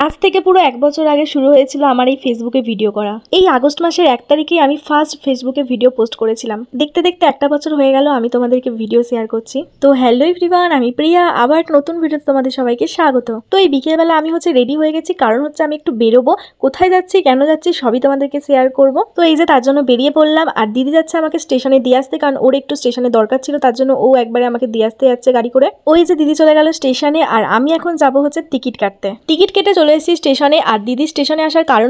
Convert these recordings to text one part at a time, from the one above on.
আজ থেকে পুরো 1 বছর আগে শুরু হয়েছিল আমার এই ফেসবুকে ভিডিও করা। এই আগস্ট মাসের 1 তারিখে আমি ফার্স্ট ফেসবুকে ভিডিও পোস্ট করেছিলাম। দেখতে দেখতে 1টা বছর হয়ে গেল আমি তোমাদেরকে ভিডিও শেয়ার করছি। তো হ্যালো এভরিওয়ান, আমি প্রিয়া, আবার একটা নতুন ভিডিওতে তোমাদের সবাইকে স্বাগত। তো এই বিকেলবেলা আমি রেডি হয়ে গেছি, কারণ আমি একটু বেরোবো। কোথায় যাচ্ছি, কেন যাচ্ছি সবই তোমাদেরকে শেয়ার করব। তো এই যে তার জন্য বেরিয়ে পড়লাম, আর দিদি যাচ্ছে আমাকে স্টেশনে দিয়ে আসতে, কারণ ওর একটু স্টেশনে দরকার ছিল, তার জন্য ও একবারে আমাকে দিয়ে আসতে যাচ্ছে গাড়ি করে। ওই যে দিদি চলে গেল স্টেশনে, আর আমি এখন যাবো টিকিট কাটতে। টিকিট কেটে চলে এসেছি স্টেশনে। আর দিদি স্টেশনে আসার কারণ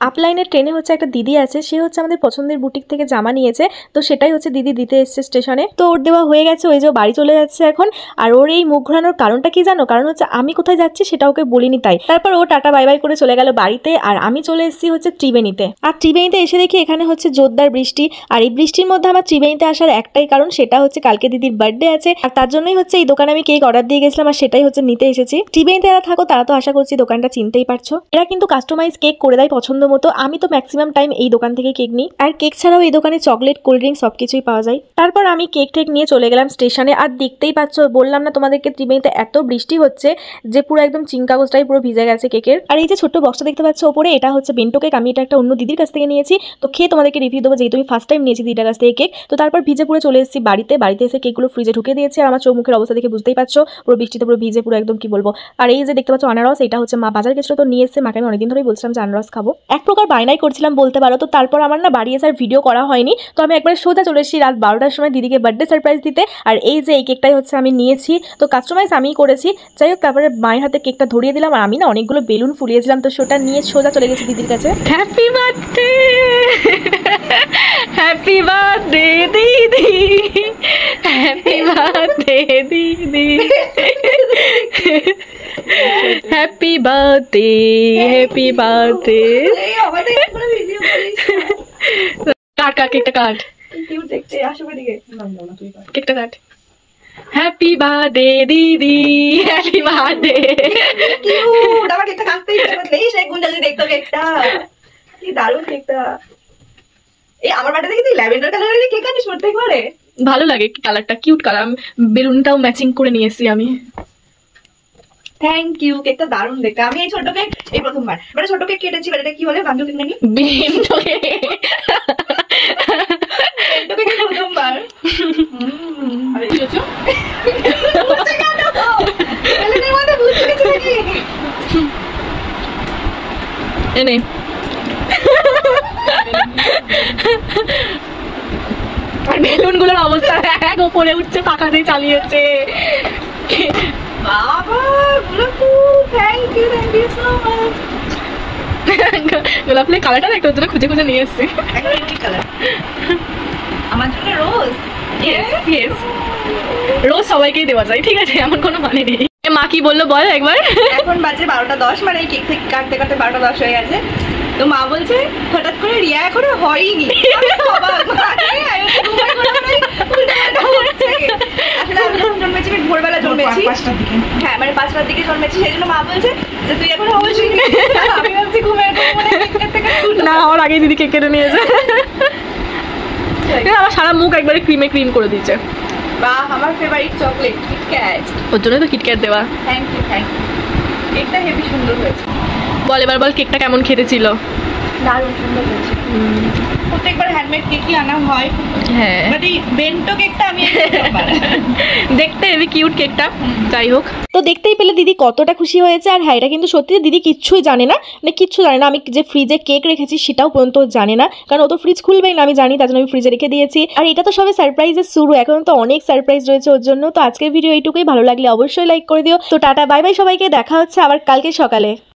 আপলাইনের ট্রেনে একটা দিদি আছে, সে আমাদের পছন্দের বুটিক থেকে জামা নিয়েছে, তো সেটাই দিদি দিতে এসছে স্টেশনে। তো ওর দেওয়া হয়ে গেছে, ওই যে বাড়ি চলে যাচ্ছে এখন। আর ওর এই মুখ ঘোরানোর কারণটা কি জানো? কারণ আমি কোথায় যাচ্ছি সেটা ওকে বলিনি, তাই। তারপর ও টাটা বাই বাই করে চলে গেল বাড়িতে, আর আমি চলে এসেছি ত্রিবেণীতে। আর ত্রিবেণীতে এসে দেখি এখানে জোরদার বৃষ্টি। আর এই বৃষ্টির মধ্যে আমার ত্রিবেণীতে আসার একটাই কারণ, সেটা কালকে দিদির বার্থডে আছে, আর তার জন্যই এই দোকানে আমি কেক অর্ডার দিয়ে গেছিলাম, আর সেটাই নিতে এসেছি। ত্রিবেণীতে যারা থাকো তারা তো আশা করছি দোকানটা চিনতেই পারছো। এরা কিন্তু কাস্টমাইজ কেক করে দেয় পছন্দ মতো। আমি তো ম্যাক্সিমাম টাইম এই দোকান থেকে কেক নিই, আর কেক ছাড়াও এই দোকানে চকলেট, কোল্ড ড্রিঙ্ক সবকিছুই পাওয়া যায়। তারপর আমি কেক টেক নিয়ে চলে গেলাম স্টেশনে। আর দেখতেই পাচ্ছ, বললাম না তোমাদেরকে, ত্রিবেণীতে এত বৃষ্টি হচ্ছে যে পুরো একদম চিংকাগজটাই পুরো ভিজে গেছে কেকের। আর এই যে ছোট্ট বক্সটা দেখতে পাচ্ছ ওপরে, এটা বেন্টো কেক। আমি এটা একটা অন্য দিদির কাছ থেকে নিয়েছি, তো খেয়ে তোমাদেরকে রিভিউ দেবো, যেহেতু আমি ফার্স্ট টাইম নিয়েছি দিদির কাছ থেকে কেক। তো তারপর ভিজে পুরো চলে এসেছি বাড়িতে এসে কেকগুলো ফ্রিজে ঢুকে দিয়েছি। আর আমার চোখ মুখের অবস্থা দেখে বুঝতেই পারছো, পুরো বৃষ্টিতে পুরো ভিজে পুরো একদম কি বলবো। আর এই যে দেখতে পাচ্ছ আনারস, এটা মা বাজার গেছিল তো নিয়ে এসেছে। মাকে আমি অনেকদিন ধরেই বলছিলাম যে আনারস খাবো, এক প্রকার বায়নাই করছিলাম বলতে পারো। তো তারপর আমার না বাড়ি এসে ভিডিও করা হয়নি, তো আমি একবার সোজা চলে এসেছি রাত 12টার সময় দিদিকে বার্থডে সারপ্রাইজ দিতে। আর এই যে এই কেকটাই আমি নিয়েছি, তো কাস্টমাইজ আমিই করেছি। যাই হোক, তারপরে মায়ের হাতে কেকটা ধরিয়ে দিলাম, আর আমি না অনেকগুলো বেলুন ফুলিয়েছিলাম, তো সেটা নিয়ে সোজা চলে গেছি দিদির কাছে। হ্যাপি বার্থডে, হ্যাপি বার্থডে দিদি, হ্যাপি বার্থডে দিদি, হ্যাপি বার্থডে, হ্যাপি বার্থডে। কাট কেকটা কাট, কেকটা কাট। হ্যাপি বার্থডে দিদি, হ্যাপি বার্থডে। আমার কেকটা কাটতে ইচ্ছে করলে সেই গুঞ্জালি দেখতো কেকটা, কি দারুণ কেকটা। এই আমার বাড়িতে দেখি তুই ল্যাভেন্ডার কালারের কেক আনিস প্রত্যেকবারে। ভালো লাগে কালারটা, কিউট কালার। বেলুনটাও ম্যাচিং করে নিয়ে এসেছি আমি। থ্যাংক ইউ, কেকটা দারুণ দেখতে। আমি এই ছোট কেক এই প্রথমবার, মানে ছোট কেক কেটেছি। এটা কি বলে, বান্ধব কেক নাকি? বেন্টো কেক, বেন্টো কেক প্রথমবার। আরে চুচু এলেনের মধ্যে বুঝতে গেছি নাকি? এনে আর বেলুনগুলোর অবস্থা এক ওপরে উঠছে, পাখা দিয়ে চালিয়েছে। বাবা গুলাপু, থ্যাংক ইউ সো মাচ। গোলাপ ফুলের কালারটা একটা ওর জন্য খুঁজে খুঁজে নিয়ে এসেছি। একটা ইউনিক কালার আমার জন্য রোজ। ইয়েস, রোজ সবাইকেই দেওয়া যায়, ঠিক আছে, এমন কোনো মানে নেই। মা কি বললো বল একবার। এখন বাজে 12টা 10, মানে এই কেক থেকে কাটতে কাটতে 12টা 10 হয়ে গেছে। তো মা বলছে হঠাৎ করে রিয়া এখনো হয়নি। আসলে আমি যখন জন্মেছি ভোরবেলা জন্মেছি, হ্যাঁ মানে 5টার দিকে জন্মেছি, সেই জন্য মা বলছে যে তুই এখন হয়েছিস। আমি ভাবছি ঘুমের না, আমার আগে দিদি কেক কেটে নিয়েছে। আমার সারা মুখ একবারে ক্রিমে ক্রিম করে দিয়েছে। বাহ, আমার ফেভারিট চকলেট কিটক্যাট, ওর জন্য তো কিটক্যাট দেওয়া। Thank you thank you. কেকটা হেবি সুন্দর হয়েছে। বল এবার বল, কেকটা কেমন খেতে ছিল? দারুণ সুন্দর হয়েছে। প্রত্যেকবার হ্যান্ডমেড কেকই আনা হয়, হ্যাঁ, বাট এই বেন্টো কেকটা আমি দেখতে হেবি কিউট কেকটা। যাই হোক, তো দেখতেই পেলে দিদি কতটা খুশি হয়েছে। আর হ্যাঁ, এটা কিন্তু সত্যি দিদি কিচ্ছুই জানে না, মানে কিচ্ছু জানে না। আমি যে ফ্রিজে কেক রেখেছি সেটাও পর্যন্ত জানে না, কারণ ও তো ফ্রিজ খুলবেই না, আমি জানি, তার জন্য আমি ফ্রিজে রেখে দিয়েছি। আর এটা তো সবে সারপ্রাইজের শুরু, এখন তো অনেক সারপ্রাইজ রয়েছে ওর জন্য। তো আজকের ভিডিও এইটুকুই, ভালো লাগলে অবশ্যই লাইক করে দিও। তো টাটা বাই বাই সবাইকে, দেখা হচ্ছে আবার কালকে সকালে।